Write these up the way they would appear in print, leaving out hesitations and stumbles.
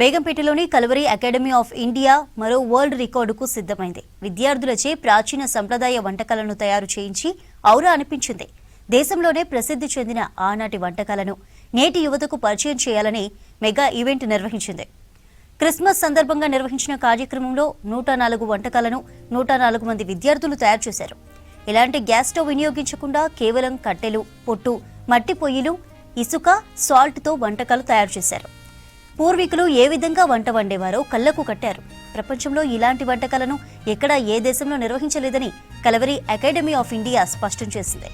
బేగంపేటలోని Calvary academy of India మరో world రికార్డుకు సిద్ధమైంది. విద్యార్థులచే ప్రాచీన సంప్రదాయ వంటకాలను తయారు చేయించి ఔరా అనిపించింది. దేశంలోనే ప్రసిద్ధి చెందిన ఆనాటి వంటకాలను నేటి యువతకు పరిచయం చేయాలని మెగా ఈవెంట్ నిర్వహించింది. క్రిస్మస్ సందర్భంగా నిర్వహించిన కార్యక్రమంలో 104 వంటకాలను 104 మంది విద్యార్థులు తయారు చేశారు. ఇలాంటి గ్యాస్ స్టవ్ వినియోగించకుండా కేవలం కట్టెలు, పొట్టు, మట్టి పొయ్యిలు, ఇసుక, సాల్ట్తో వంటకాలు తయారు చేశారు. పూర్వీకులు ఏ విధంగా వంట వండేవారో కళ్లకు కట్టారు. ప్రపంచంలో ఇలాంటి వంటకాలను ఎక్కడా ఏ దేశంలో నిర్వహించలేదని కలవరి అకాడమీ ఆఫ్ ఇండియా స్పష్టం చేసింది.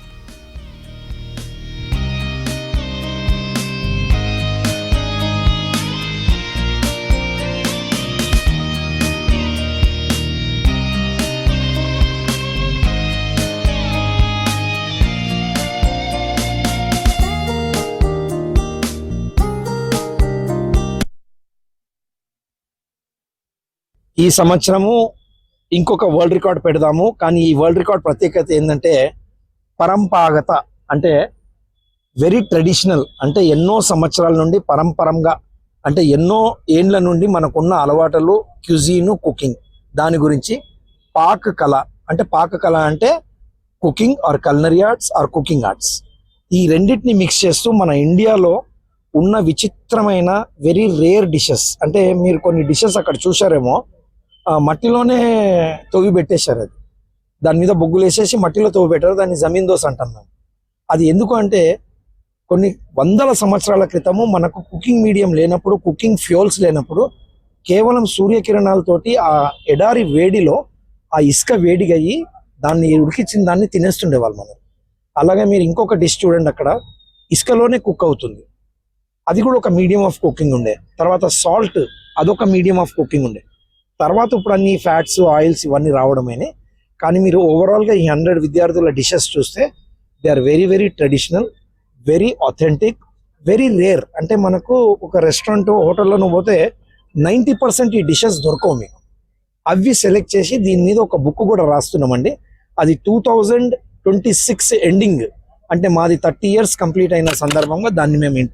ఈ సంవత్సరము ఇంకొక వరల్డ్ రికార్డ్ పెడదాము. కానీ ఈ వరల్డ్ రికార్డ్ ప్రత్యేకత ఏంటంటే పరంపరాగత, అంటే వెరీ ట్రెడిషనల్, అంటే ఎన్నో సంవత్సరాల నుండి పరంపరంగా, అంటే ఎన్నో ఏండ్ల నుండి మనకున్న అలవాటులు, క్యూజీను, కుకింగ్, దాని గురించి పాక కళ అంటే cooking or culinary arts or cooking arts, ఈ రెండింటిని మిక్స్ చేస్తూ మన ఇండియాలో ఉన్న విచిత్రమైన వెరీ రేర్ డిషెస్, అంటే మీరు కొన్ని డిషెస్ అక్కడ చూసారేమో, మట్టిలోనే తవ్వి పెట్టేశారు. అది దాని మీద బొగ్గులు వేసేసి మట్టిలో తవ్వి పెట్టారు. దాన్ని జమీన్ దోశ అంటాం మేము. అది ఎందుకు అంటే కొన్ని వందల సంవత్సరాల క్రితము మనకు కుకింగ్ మీడియం లేనప్పుడు, కుకింగ్ ఫ్యూల్స్ లేనప్పుడు, కేవలం సూర్యకిరణాలతోటి ఆ ఎడారి వేడిలో ఆ ఇసుక వేడిగయ్యి దాన్ని ఉడికించిన దాన్ని తినేస్తుండేవాళ్ళు మనం. అలాగే మీరు ఇంకొక డిష్ చూడండి, అక్కడ ఇసుకలోనే కుక్ అవుతుంది. అది కూడా ఒక మీడియం ఆఫ్ కుకింగ్ ఉండే. తర్వాత సాల్ట్, అదొక మీడియం ఆఫ్ కుకింగ్ ఉండే. తర్వాత ఇప్పుడు అన్ని ఫ్యాట్స్, ఆయిల్స్ ఇవన్నీ రావడమేనే. కానీ మీరు ఓవరాల్గా ఈ 100 విద్యార్థుల డిషెస్ చూస్తే they are very very traditional, very authentic, very rare. అంటే మనకు ఒక రెస్టారెంట్, హోటల్లోనూ పోతే 90% ఈ డిషెస్ దొరకవు మీకు. అవి సెలెక్ట్ చేసి దీని మీద ఒక బుక్ కూడా రాస్తున్నామండి. అది 2026 ఎండింగ్, అంటే మాది 30 years కంప్లీట్ అయిన సందర్భంగా దాన్ని మేము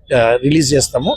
రిలీజ్ చేస్తాము.